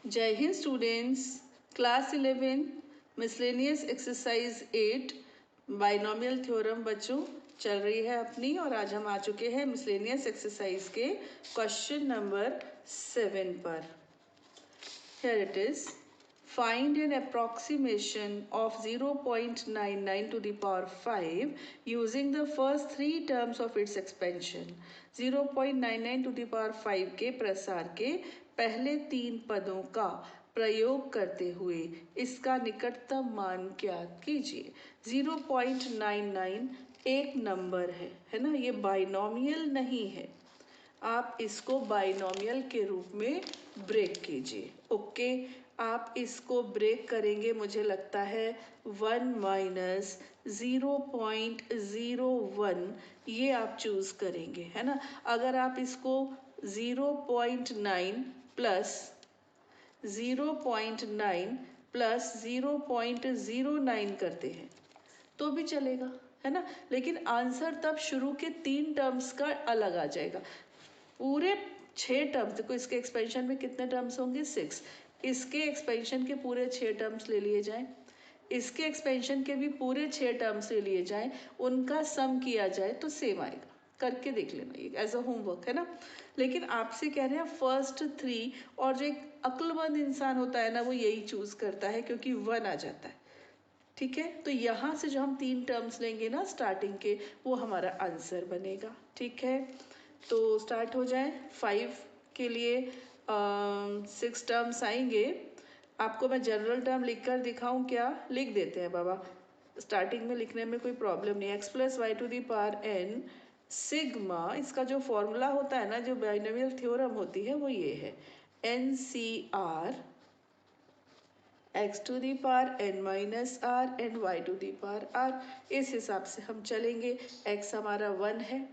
जय Hind students. Class 11 miscellaneous exercise 8 binomial theorem बच्चों चल रही है अपनी, और आज हम आ चुके हैं मिसलेनियस एक्सरसाइज के क्वेश्चन नंबर 7 पर। Here it is. Find an approximation of 0.99 to the power 5 using the first three terms of its expansion. 0.99 to the power 5 के प्रसार के पहले तीन पदों का प्रयोग करते हुए इसका निकटतम मान ज्ञात कीजिए। 0.99 एक नंबर है ना, ये बाइनोमियल नहीं है। आप इसको बाइनोमियल के रूप में ब्रेक कीजिए। ओके, आप इसको ब्रेक करेंगे, मुझे लगता है 1 माइनस 0.01 ये आप चूज करेंगे, है ना। अगर आप इसको 0.9 प्लस 0.9 प्लस 0.09 करते हैं तो भी चलेगा, है ना। लेकिन आंसर तब शुरू के तीन टर्म्स का अलग आ जाएगा। पूरे 6 टर्म्स, देखो इसके एक्सपेंशन में कितने टर्म्स होंगे 6, इसके एक्सपेंशन के पूरे 6 टर्म्स ले लिए जाएं, इसके एक्सपेंशन के भी पूरे 6 टर्म्स ले लिए जाएं, उनका सम किया जाए तो सेम आएगा। करके देख लेना, ये एज अ होमवर्क है ना। लेकिन आपसे कह रहे हैं फर्स्ट 3, और जो एक अक्लमंद इंसान होता है ना वो यही चूज करता है क्योंकि 1 आ जाता है। ठीक है, तो यहाँ से जो हम 3 टर्म्स लेंगे ना स्टार्टिंग के, वो हमारा आंसर बनेगा। ठीक है, तो स्टार्ट हो जाए। 5 के लिए 6 टर्म्स आएंगे। आपको मैं जनरल टर्म लिख कर दिखाऊं क्या? लिख देते हैं बाबा, स्टार्टिंग में लिखने में कोई प्रॉब्लम नहीं। X plus y to the power n sigma, इसका जो फॉर्मूला होता है ना, जो बाइनोमियल थ्योरम होती है वो ये है, n C r x to the power n minus r and y to the power r. इस हिसाब से हम चलेंगे। एक्स हमारा 1 है,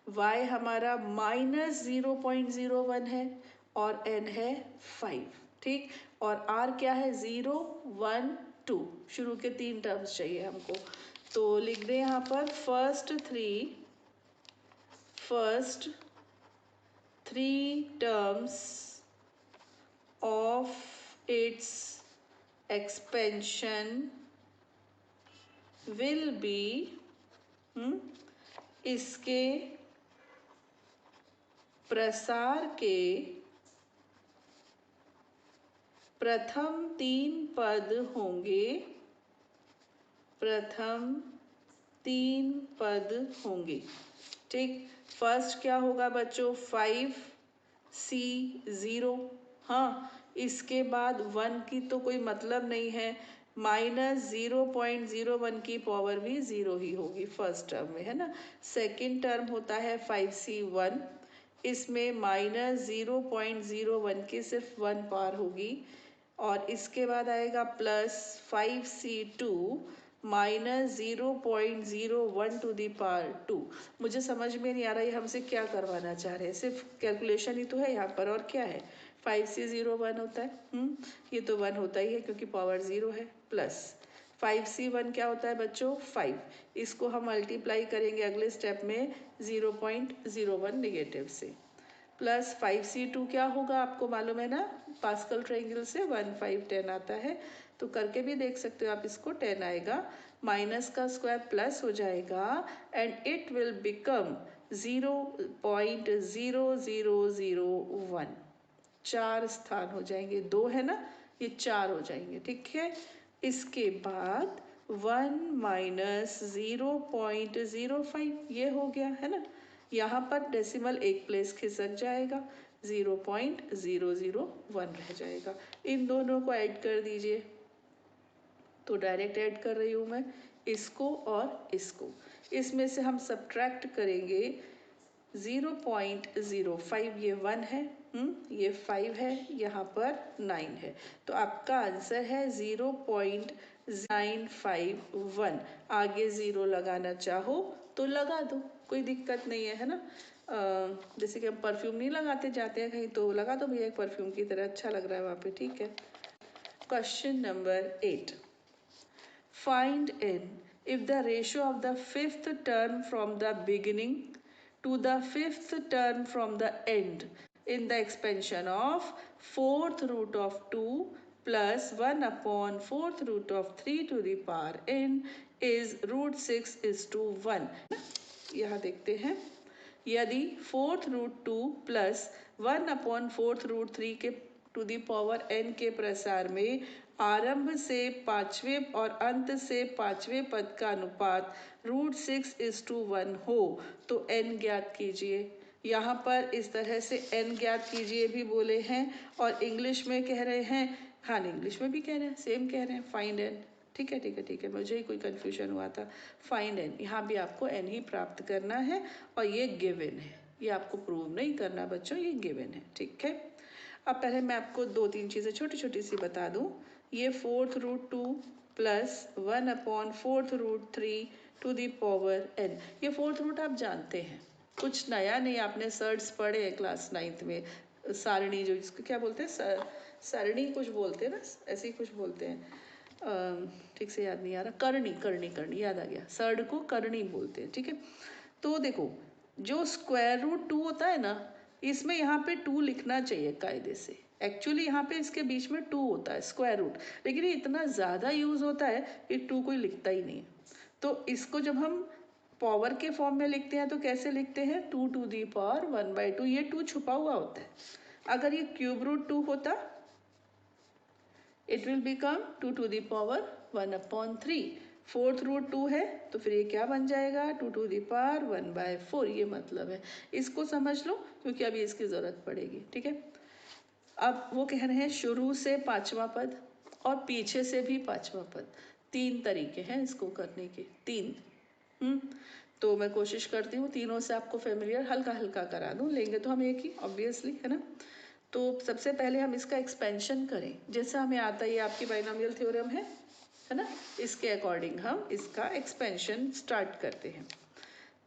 y हमारा माइनस 0.01 है और n है 5। ठीक, और r क्या है 0 1 2, शुरू के 3 टर्म्स चाहिए हमको। तो लिख दें यहाँ पर first three terms of its expansion will be, इसके प्रसार के प्रथम 3 पद होंगे, प्रथम 3 पद होंगे। ठीक, फर्स्ट क्या होगा बच्चों 5C0, हाँ, इसके बाद 1 की तो कोई मतलब नहीं है, माइनस 0.01 की पावर भी 0 ही होगी फर्स्ट टर्म में, है ना। सेकेंड टर्म होता है 5C1, इसमें माइनस 0.01 की सिर्फ 1 पावर होगी, और इसके बाद आएगा plus 5C2 minus 0.01 to the power 2। मुझे समझ में नहीं आ रहा ये हमसे क्या करवाना चाह रहे हैं, सिर्फ कैलकुलेशन ही तो है यहाँ पर, और क्या है। 5C0 1 होता है, ये तो 1 होता ही है क्योंकि पावर 0 है, प्लस 5C1 क्या होता है बच्चों 5, इसको हम मल्टीप्लाई करेंगे अगले स्टेप में 0.01 नेगेटिव से, प्लस 5C2 क्या होगा आपको मालूम है ना, पास्कल ट्रायंगल से 1 5 10 आता है, तो करके भी देख सकते हो आप, इसको 10 आएगा, माइनस का स्क्वायर प्लस हो जाएगा एंड इट विल बिकम 0.0001। 4 स्थान हो जाएंगे, 2 है ना, ये 4 हो जाएंगे। ठीक है, इसके बाद 1 माइनस 0.05 ये हो गया, है ना। यहाँ पर डेसिमल एक प्लेस खिसक जाएगा, 0.001 रह जाएगा। इन दोनों को ऐड कर दीजिए, तो डायरेक्ट ऐड कर रही हूँ मैं इसको और इसको। इसमें से हम सब्ट्रैक्ट करेंगे 0.05, ये 1 है, ये 5 है, यहाँ पर 9 है, तो आपका आंसर है 0.951। आगे 0 लगाना चाहो तो लगा दो, कोई दिक्कत नहीं है ना। जैसे कि हम परफ्यूम नहीं लगाते जाते हैं कहीं, तो लगा दो भैया एक परफ्यूम की तरह, अच्छा लग रहा है वहाँ पे। ठीक है, question number 8, find in if the ratio of the fifth term from the beginning to the fifth term from the end in the expansion of 4 fourth root of 2 plus 1 upon fourth root of 3 to the power n is √6:1। यहाँ देखते हैं, यदि fourth root 2 plus 1 upon fourth root 3 के to the power n के प्रसार में आरंभ से पांचवें और अंत से पांचवें पद का अनुपात √6:1 हो तो n ज्ञात कीजिए। यहाँ पर इस तरह से n ज्ञात कीजिए भी बोले हैं और इंग्लिश में कह रहे हैं, हाँ इंग्लिश में भी कह रहे हैं, सेम कह रहे हैं, फाइंड n। ठीक है ठीक है ठीक है, मुझे ही कोई कन्फ्यूजन हुआ था। फाइंड n, यहाँ भी आपको n ही प्राप्त करना है और ये गिवन है, ये आपको प्रूव नहीं करना बच्चों, ये गिवन है। ठीक है, अब पहले मैं आपको दो तीन चीज़ें छोटी छोटी सी बता दूँ। ये fourth root 2 plus 1 upon fourth root 3 to the power n, ये फोर्थ रूट आप जानते हैं, कुछ नया नहीं, आपने सर्ट्स पढ़े हैं क्लास 9th में। सारणी, जो इसको क्या बोलते हैं, सरणी कुछ बोलते हैं ना, ऐसे ही कुछ बोलते हैं, ठीक से याद नहीं आ रहा, करनी करनी करनी, याद आ गया, सर्ड को करनी बोलते हैं। ठीक है, तो देखो जो स्क्वायर रूट 2 होता है ना, इसमें यहाँ पे 2 लिखना चाहिए कायदे से। एक्चुअली यहाँ पे इसके बीच में 2 होता है स्क्वायर रूट, लेकिन ये इतना ज़्यादा यूज़ होता है कि 2 कोई लिखता ही नहीं। तो इसको जब हम पावर के फॉर्म में लिखते हैं तो कैसे लिखते हैं, 2 टू दी पावर 1/2, ये 2 छुपा हुआ होता है। अगर ये क्यूब रूट 2 होता, it will become 2 to the power 1/3। Fourth root 2 है तो फिर ये क्या बन जाएगा, 2 टू दी पावर 1/4, ये मतलब है। इसको समझ लो क्योंकि अभी इसकी ज़रूरत पड़ेगी। ठीक है, अब वो कह रहे हैं शुरू से पांचवा पद और पीछे से भी पांचवा पद, 3 तरीके हैं इसको करने के, 3। तो मैं कोशिश करती हूँ तीनों से आपको फेमिलियर हल्का हल्का करा दूँ, लेंगे तो हम एक ही ऑब्वियसली, है ना। तो सबसे पहले हम इसका एक्सपेंशन करें, जैसा हमें आता है, ये आपकी बाइनोमियल थ्योरम है ना, इसके अकॉर्डिंग हम इसका एक्सपेंशन स्टार्ट करते हैं।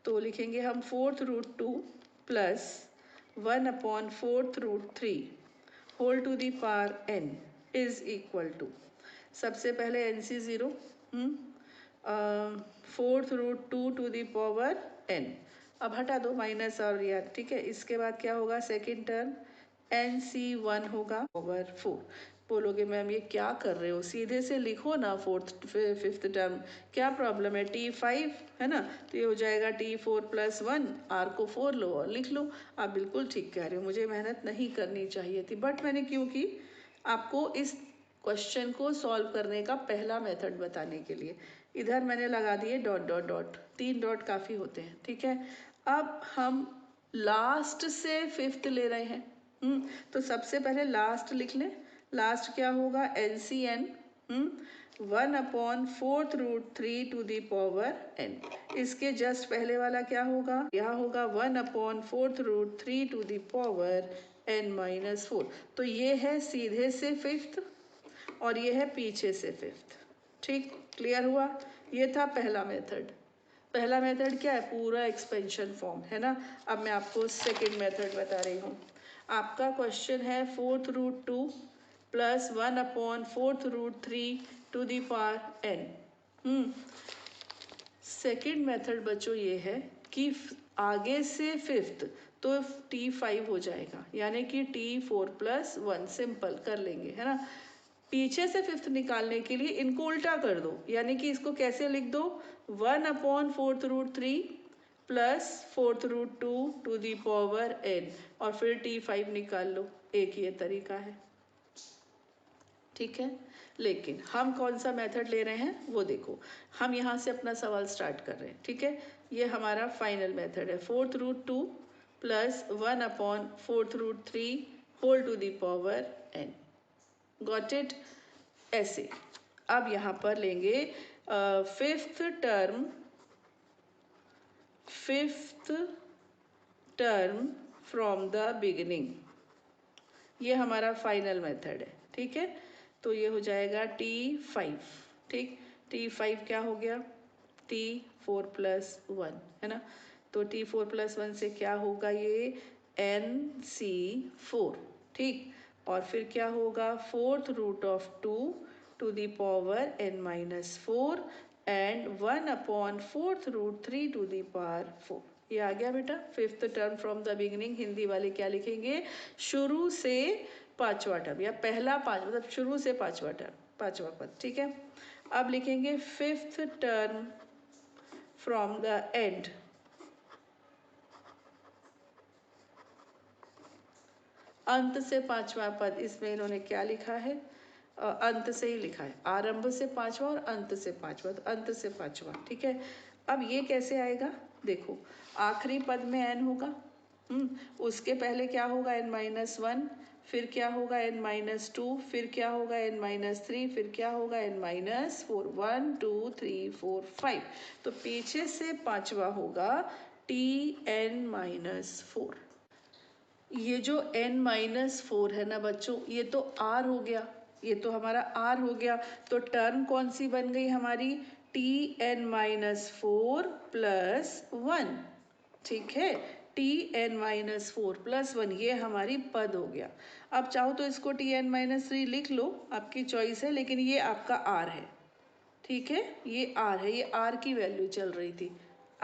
तो लिखेंगे हम fourth root 2 plus 1 upon fourth root 3 whole to the power n is equal to, सबसे पहले NC 0, fourth root 2 to the power n, अब हटा दो माइनस और यार। ठीक है, इसके बाद क्या होगा, सेकेंड टर्म NC1 होगा ओवर 4। बोलोगे मैम ये क्या कर रहे हो, सीधे से लिखो ना फोर्थ फिफ्थ टर्म, क्या प्रॉब्लम है, T5 है ना, तो ये हो जाएगा T4 + 1, R को 4 लो और लिख लो। आप बिल्कुल ठीक कह रहे हो, मुझे मेहनत नहीं करनी चाहिए थी, बट मैंने क्यों की, आपको इस क्वेश्चन को सॉल्व करने का पहला मेथड बताने के लिए। इधर मैंने लगा दिए डॉट डॉट डॉट, 3 डॉट काफ़ी होते हैं। ठीक है, अब हम लास्ट से फिफ्थ ले रहे हैं, तो सबसे पहले लास्ट लिख लें। लास्ट क्या होगा, LCN 1 upon fourth root 3 to the power n। इसके जस्ट पहले वाला क्या होगा, यह होगा 1 upon fourth root 3 to the power n-4। तो ये है सीधे से फिफ्थ और ये है पीछे से फिफ्थ। ठीक, क्लियर हुआ, ये था पहला मेथड। पहला मेथड क्या है, पूरा एक्सपेंशन फॉर्म है ना। अब मैं आपको सेकेंड मेथड बता रही हूँ। आपका क्वेश्चन है fourth root 2 plus 1 upon fourth root 3 to the power n। Second method बच्चों ये है कि आगे से फिफ्थ तो T5 हो जाएगा, यानी कि T4 + 1 सिंपल कर लेंगे, है ना। पीछे से फिफ्थ निकालने के लिए इनको उल्टा कर दो, यानी कि इसको कैसे लिख दो, 1 upon fourth root 3 plus fourth root 2 to the power n और फिर T5 निकाल लो, एक ये तरीका है। ठीक है, लेकिन हम कौन सा मेथड ले रहे हैं वो देखो, हम यहाँ से अपना सवाल स्टार्ट कर रहे हैं। ठीक है, ये हमारा फाइनल मेथड है, fourth root 2 plus 1 upon fourth root 3 whole to the power n। Got it, ऐसे। अब यहाँ पर लेंगे fifth term from the beginning, ये हमारा फाइनल मेथड है। ठीक है, तो ये हो जाएगा T5। ठीक, T5 क्या हो गया, T4 + 1, है ना। तो T4 + 1 से क्या होगा, ये NC4। ठीक, और फिर क्या होगा, fourth root of 2 to the power n-4 and 1 upon fourth root 3 to the power 4। ये आ गया बेटा fifth term from the beginning. Hindi वाले क्या लिखेंगे, शुरू से पांचवा टर्म या पहला पांच मतलब शुरू से पांचवा टर्म, पांचवा पद, ठीक है। अब लिखेंगे fifth term from the end. अंत से पांचवा पद, इसमें इन्होंने क्या लिखा है, अंत से ही लिखा है, आरंभ से पांचवा और अंत से पांचवा, तो अंत से पांचवा, ठीक है। अब ये कैसे आएगा, देखो आखिरी पद में n होगा, उसके पहले क्या होगा n-1, फिर क्या होगा n-2, फिर क्या होगा n-3, फिर क्या होगा n-4, 1 2 3 4 5, तो पीछे से पांचवा होगा Tn-4। ये जो n-4 है ना बच्चों, ये तो r हो गया, ये तो हमारा r हो गया, तो टर्म कौन सी बन गई हमारी, Tn-4 प्लस 1, ठीक है। Tn-4 प्लस 1 ये हमारी पद हो गया। अब चाहो तो इसको Tn-3 लिख लो, आपकी चॉइस है, लेकिन ये आपका r है, ठीक है, ये r है, ये r की वैल्यू चल रही थी,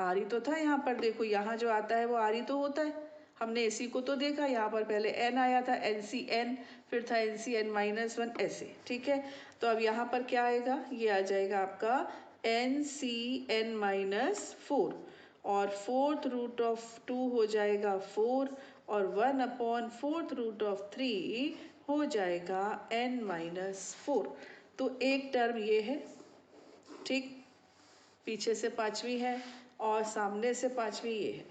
r ही तो था यहाँ पर, देखो यहाँ जो आता है वो r ही तो होता है, हमने इसी को तो देखा, यहाँ पर पहले n आया था, NCn, फिर था NCn-1 ऐसे, ठीक है। तो अब यहाँ पर क्या आएगा, ये आ जाएगा आपका NCn-4 और फोर्थ रूट ऑफ 2 हो जाएगा 4 और 1/4√3 हो जाएगा n-4। तो एक टर्म ये है, ठीक, पीछे से पांचवी है और सामने से पांचवी ये है,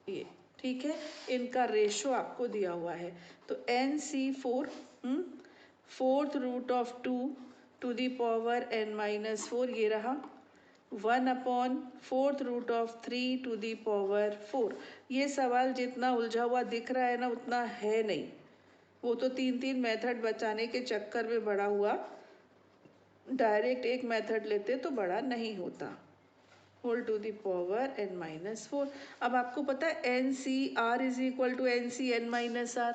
ये, ठीक है। इनका रेशो आपको दिया हुआ है, तो NC4 fourth root of 2 to the power n-4 ये रहा, 1/4√3 टू दी पावर 4। ये सवाल जितना उलझा हुआ दिख रहा है ना उतना है नहीं, वो तो 3 मेथड बचाने के चक्कर में बड़ा हुआ, डायरेक्ट एक मेथड लेते तो बड़ा नहीं होता। Whole to the power n-4। अब आपको पता है NCr is equal to NCn-r,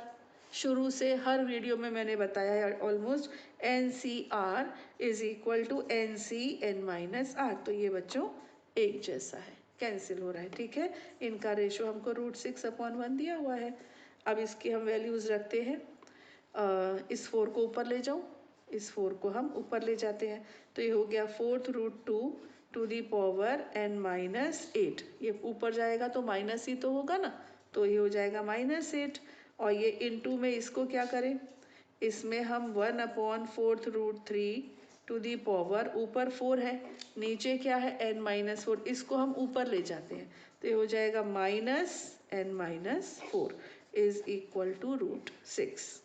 शुरू से हर वीडियो में मैंने बताया है almost, NCr is equal to NCn-r, तो ये बच्चों एक जैसा है, कैंसिल हो रहा है, ठीक है। इनका रेशो हमको √6/1 दिया हुआ है। अब इसकी हम वैल्यूज रखते हैं, इस 4 को ऊपर ले जाओ, इस 4 को हम ऊपर ले जाते हैं, तो ये हो गया √2 टू दी पावर n-8, ये ऊपर जाएगा तो माइनस ही तो होगा ना, तो ये हो जाएगा -8, और ये इनटू में इसको क्या करें, इसमें हम 1/4√3 टू दी पावर, ऊपर 4 है, नीचे क्या है n-4, इसको हम ऊपर ले जाते हैं, तो ये हो जाएगा -n-4 इज इक्वल टू √6।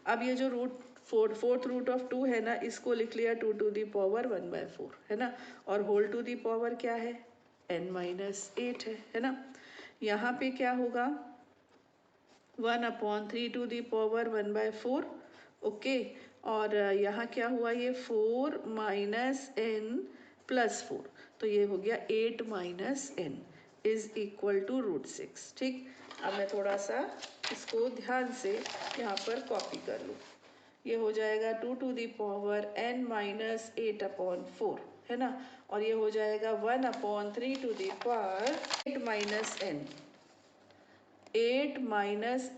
अब ये जो फोर्थ रूट ऑफ 2 है ना, इसको लिख लिया 2 टू दी पावर 1/4, है ना, और होल टू दी पावर क्या है n-8 है ना। यहाँ पे क्या होगा 1/3 टू दी पावर 1/4, ओके, और यहाँ क्या हुआ, ये 4 n प्लस 4, तो ये हो गया 8 n इज इक्वल टू √6, ठीक। अब मैं थोड़ा सा इसको ध्यान से यहाँ पर कॉपी कर लूँ, ये हो जाएगा 2 टू दी पावर n-8/4, है ना, और ये हो जाएगा 1/3 to the power 8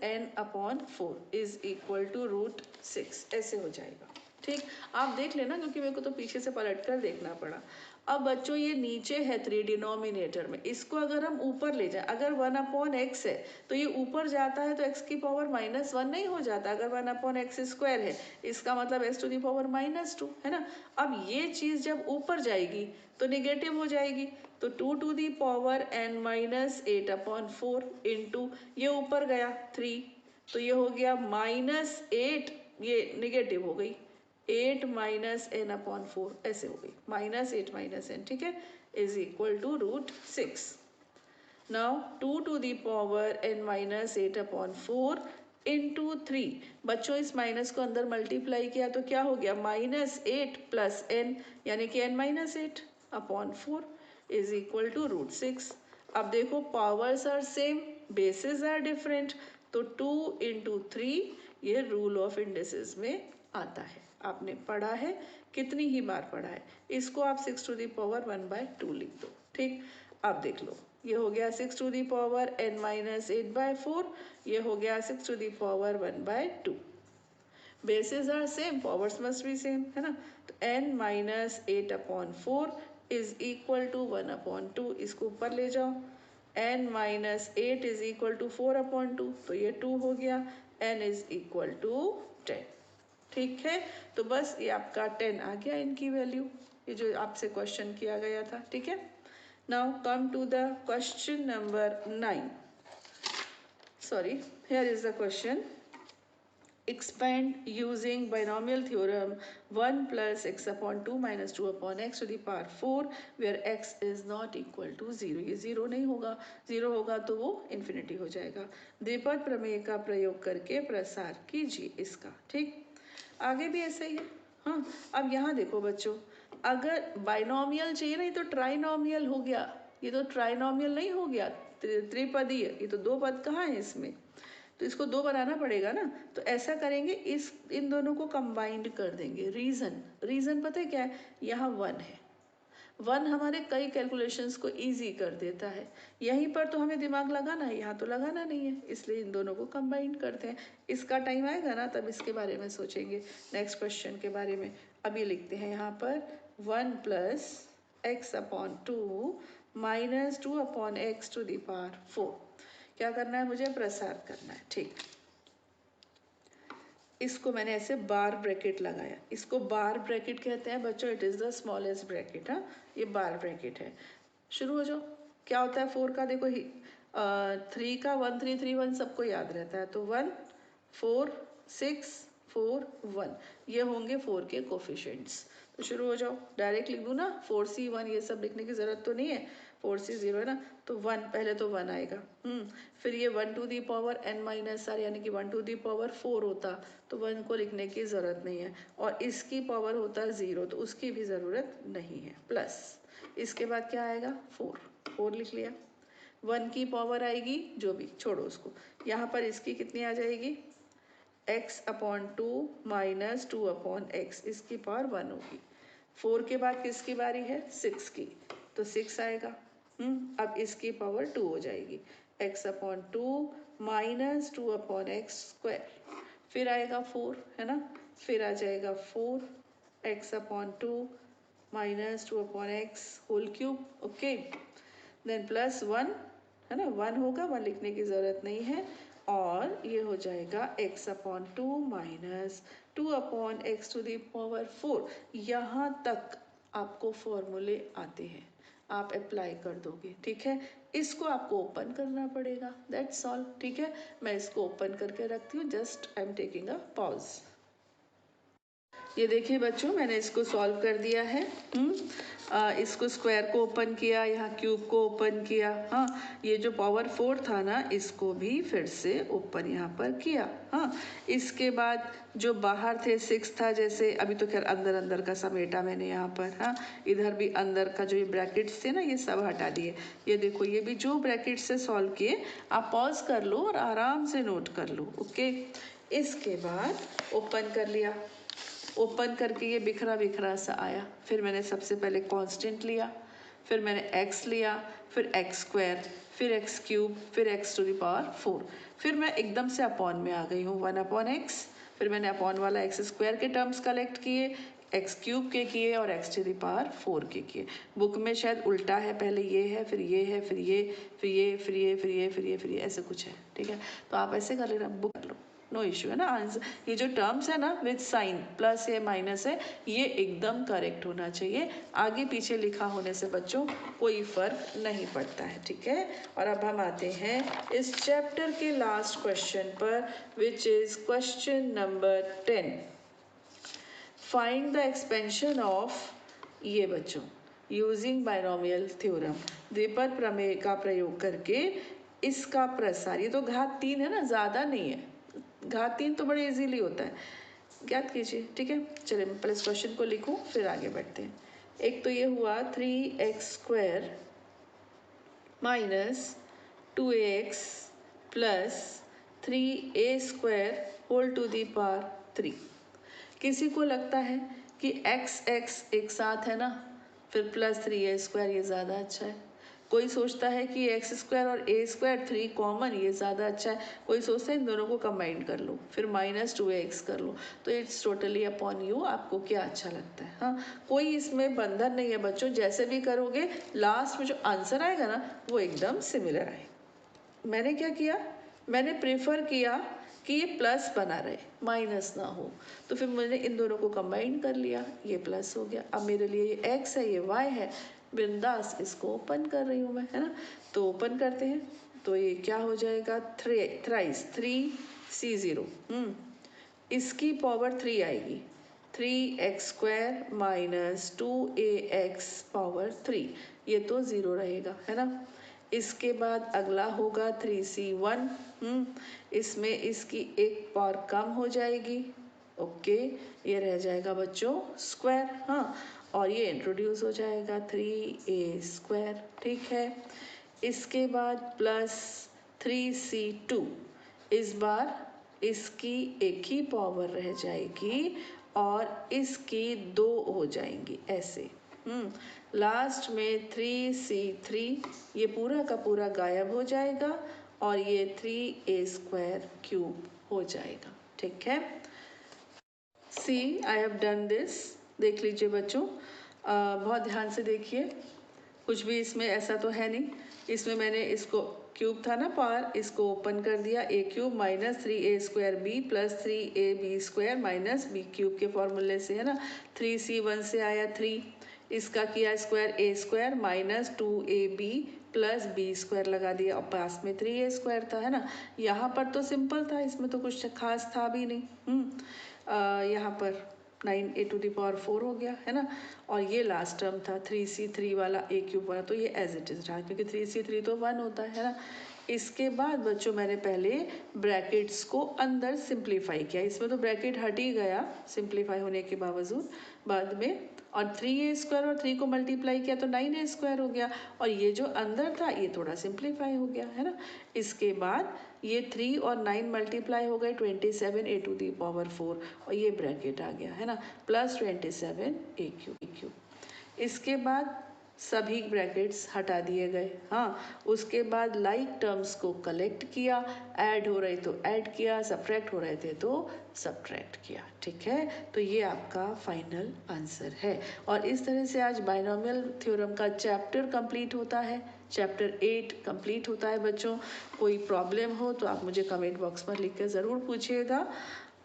n/4 is equal to √6, ऐसे हो जाएगा, ठीक। आप देख लेना, क्योंकि मेरे को तो पीछे से पलट कर देखना पड़ा। अब बच्चों ये नीचे है 3 डिनोमिनेटर में, इसको अगर हम ऊपर ले जाए, अगर 1/x है तो ये ऊपर जाता है तो x की पावर -1 नहीं हो जाता, अगर 1/x² है इसका मतलब x टू दी पावर -2, है ना। अब ये चीज़ जब ऊपर जाएगी तो निगेटिव हो जाएगी, तो 2 to the power n-8/4 into ये ऊपर गया 3, तो ये हो गया -8, ये निगेटिव हो गई, 8 n/4 ऐसे हो गई, -8 n, ठीक है, is equal to √6। Now 2 to the power n-8/4 into 3, बच्चों इस माइनस को अंदर मल्टीप्लाई किया तो क्या हो गया -8 प्लस n, यानी कि n-8/4 इज इक्वल टू √6। अब देखो powers are same, bases are different, तो 2 इंटू 3 ये रूल ऑफ इंडिसेस में आता है, आपने पढ़ा है, कितनी ही बार पढ़ा है, इसको आप 6 टू दी पावर 1/2 लिख दो, ठीक। अब देख लो, ये हो गया 6 टू दी पावर n-8/4, ये हो गया 6 to the power 1/2, bases are same, powers must be same, है ना। तो n minus 8/4 is equal to 1/2, इसको ऊपर ले जाओ। n minus 8 is equal to 4/2, तो ये 2 हो गया। n is equal to 10। ठीक है, तो बस ये आपका 10 आ गया इनकी वैल्यू, ये जो आपसे क्वेश्चन किया गया था। ठीक है, now come to the question number 9. Sorry, here is the question. Expand using binomial theorem 1 plus x/2 minus 2/x to the power 4 where x is not equal to 0. ये 0 नहीं होगा, 0 होगा तो वो इन्फिनिटी हो जाएगा। द्विपद प्रमेय का प्रयोग करके प्रसार कीजिए इसका। ठीक, आगे भी ऐसा ही है। हाँ, अब यहाँ देखो बच्चों, अगर बाइनोमियल चाहिए नहीं तो ट्राइनोमियल हो गया, ये तो ट्राइनोमियल नहीं हो गया, त्रिपदीय, ये तो दो पद कहाँ है इसमें, तो इसको दो बनाना पड़ेगा ना। तो ऐसा करेंगे, इस इन दोनों को कंबाइंड कर देंगे। रीजन पता है क्या है, यहाँ 1 है, 1 हमारे कई कैलकुलेशंस को इजी कर देता है। यहीं पर तो हमें दिमाग लगाना है, यहाँ तो लगाना नहीं है, इसलिए इन दोनों को कंबाइंड करते हैं। इसका टाइम आएगा ना तब इसके बारे में सोचेंगे, नेक्स्ट क्वेश्चन के बारे में। अभी लिखते हैं यहाँ पर 1 plus x/2 minus 2/x to the power 4। क्या करना है मुझे, प्रसार करना है। ठीक, इसको मैंने ऐसे बार ब्रैकेट लगाया, इसको बार ब्रैकेट कहते हैं बच्चों, it is the smallest bracket. हाँ, ये बार ब्रैकेट है। शुरू हो जाओ। क्या होता है 4 का, देखो 3 का 1 3 3 1 सबको याद रहता है, तो 1 4 6 4 1 ये होंगे 4 के कोफिशिएंट्स। तो शुरू हो जाओ, डायरेक्ट लिख दूँ ना, 4c1 ये सब लिखने की ज़रूरत तो नहीं है, 4c0 है ना, तो 1, पहले तो 1 आएगा। फिर ये 1 to the power n minus r, यानी कि 1 टू दी पावर 4 होता, तो 1 को लिखने की ज़रूरत नहीं है। और इसकी पावर होता 0, तो उसकी भी ज़रूरत नहीं है। प्लस इसके बाद क्या आएगा, 4 लिख लिया। 1 की पावर आएगी, जो भी छोड़ो उसको, यहाँ पर इसकी कितनी आ जाएगी, x/2 माइनस 2/x, इसकी पावर 1 होगी। 4 के बाद किसकी बारी है, 6 की, तो 6 आएगा। अब इसकी पावर 2 हो जाएगी, x/2 माइनस 2/x स्क्वायर। फिर आएगा 4, है ना, फिर आ जाएगा 4 x/2 minus 2/x whole cube. Okay, then plus 1, है ना, 1 होगा, 1 लिखने की ज़रूरत नहीं है। और ये हो जाएगा x/2 minus 2/x to the power 4। यहाँ तक आपको फॉर्मूले आते हैं, आप अप्लाई कर दोगे। ठीक है, इसको आपको ओपन करना पड़ेगा, दैट्स ऑल। ठीक है, मैं इसको ओपन करके रखती हूँ, just I am taking a pause. ये देखिए बच्चों, मैंने इसको सॉल्व कर दिया है। इसको स्क्वायर को ओपन किया, यहाँ क्यूब को ओपन किया। हाँ, ये जो पावर 4 था ना, इसको भी फिर से ओपन यहाँ पर किया। हाँ, इसके बाद जो बाहर थे 6 था, जैसे अभी तो खैर अंदर अंदर का समेटा मैंने यहाँ पर। हाँ, इधर भी अंदर का जो ये ब्रैकेट्स थे ना, ये सब हटा दिए। ये देखो, ये भी जो ब्रैकेट से सॉल्व किए, आप पॉज कर लो और आराम से नोट कर लो। ओके, इसके बाद ओपन कर लिया, ओपन करके ये बिखरा बिखरा सा आया। फिर मैंने सबसे पहले कांस्टेंट लिया, फिर मैंने x लिया, फिर x स्क्वायर, फिर x क्यूब, फिर x टू द पावर 4। फिर मैं एकदम से अपॉन में आ गई हूँ, 1/x। फिर मैंने अपॉन वाला x स्क्वायर के टर्म्स कलेक्ट किए, x क्यूब के किए और x टू द पावर 4 के किए। बुक में शायद उल्टा है, पहले ये है, फिर ये है, फिर ये, फिर ये, फिर ये, फिर ये, फिर ये, फिर ये, ऐसे कुछ है। ठीक है, तो आप ऐसे कर लेना, बुक कर लो, नो इश्यू, है ना। आंसर ये जो टर्म्स है ना विद साइन, प्लस है माइनस है, ये एकदम करेक्ट होना चाहिए। आगे पीछे लिखा होने से बच्चों कोई फर्क नहीं पड़ता है। ठीक है, और अब हम आते हैं इस चैप्टर के लास्ट क्वेश्चन पर, which is question number 10। Find the expansion of, ये बच्चों यूजिंग बाइनोमियल थ्योरम, द्विपद प्रमेय का प्रयोग करके इसका प्रसार, ये तो घात 3 है ना, ज़्यादा नहीं है, घात 3 तो बड़े इजीली होता है, ज्ञात कीजिए। ठीक है, चलिए मैं पहले इस क्वेश्चन को लिखूं, फिर आगे बढ़ते हैं। एक तो ये हुआ 3x square minus 2ax plus 3a square whole to the power 3। किसी को लगता है कि x एक साथ है ना, फिर प्लस 3a स्क्वायर ये ज़्यादा अच्छा है। कोई सोचता है कि एक्स स्क्वायर और ए स्क्वायर 3 कॉमन, ये ज़्यादा अच्छा है। कोई सोचता है इन दोनों को कंबाइन कर लो, फिर -2x कर लो। तो इट्स टोटली अपॉन यू, आपको क्या अच्छा लगता है। हाँ, कोई इसमें बंधन नहीं है बच्चों, जैसे भी करोगे लास्ट में जो आंसर आएगा ना वो एकदम सिमिलर आए। मैंने क्या किया, मैंने प्रेफर किया कि ये प्लस बना रहे, माइनस ना हो, तो फिर मैंने इन दोनों को कंबाइन कर लिया, ये प्लस हो गया। अब मेरे लिए ये x है, ये y है, बिंदास इसको ओपन कर रही हूँ मैं, है ना। तो ओपन करते हैं, तो ये क्या हो जाएगा, थ्राइस 3c0, इसकी पावर 3 आएगी, 3x² माइनस 2ax पावर 3, ये तो 0 रहेगा, है ना। इसके बाद अगला होगा 3c1, इसमें इसकी एक पावर कम हो जाएगी, ओके, ये रह जाएगा बच्चों स्क्वायर, हाँ, और ये इंट्रोड्यूस हो जाएगा 3a², ठीक है। इसके बाद प्लस 3c2, इस बार इसकी एक ही पावर रह जाएगी और इसकी 2 हो जाएंगी ऐसे, लास्ट में 3c3, ये पूरा का पूरा गायब हो जाएगा और ये 3a² हो जाएगा, ठीक है। सी आई हैव डन दिस, देख लीजिए बच्चों, बहुत ध्यान से देखिए, कुछ भी इसमें ऐसा तो है नहीं। इसमें मैंने इसको क्यूब था ना पावर, इसको ओपन कर दिया, a³ minus 3a² plus 3ab² minus b³ के फॉर्मूले से, है ना। 3c1 से आया 3, इसका किया square a² minus 2ab plus b² लगा दिया और पास में 3a² था, है ना। यहाँ पर तो सिंपल था, इसमें तो कुछ खास था भी नहीं। यहाँ पर 9a⁴ हो गया, है ना। और ये लास्ट टर्म था 3c3 वाला a³ वाला, तो ये एज इट इज रहा, क्योंकि 3c3 तो 1 होता है ना। इसके बाद बच्चों मैंने पहले ब्रैकेट्स को अंदर सिंप्लीफाई किया, इसमें तो ब्रैकेट हट ही गया सिंप्लीफाई होने के बावजूद बाद में, और 3a² और 3 को मल्टीप्लाई किया तो 9a² हो गया, और ये जो अंदर था ये थोड़ा सिंप्लीफाई हो गया, है ना। इसके बाद ये 3 और 9 मल्टीप्लाई हो गए 27a⁴, और ये ब्रैकेट आ गया, है ना, प्लस 27a³। इसके बाद सभी ब्रैकेट्स हटा दिए गए, हाँ। उसके बाद लाइक टर्म्स को कलेक्ट किया, ऐड हो रहे तो ऐड किया, सब्ट्रैक्ट हो रहे थे तो सब्ट्रैक्ट किया, ठीक है। तो ये आपका फाइनल आंसर है। और इस तरह से आज बाइनोमियल थ्योरम का चैप्टर कंप्लीट होता है, चैप्टर 8 कंप्लीट होता है बच्चों। कोई प्रॉब्लम हो तो आप मुझे कमेंट बॉक्स पर लिख कर ज़रूर पूछिएगा,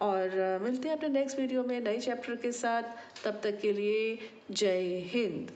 और मिलते हैं अपने नेक्स्ट वीडियो में नए चैप्टर के साथ। तब तक के लिए जय हिंद।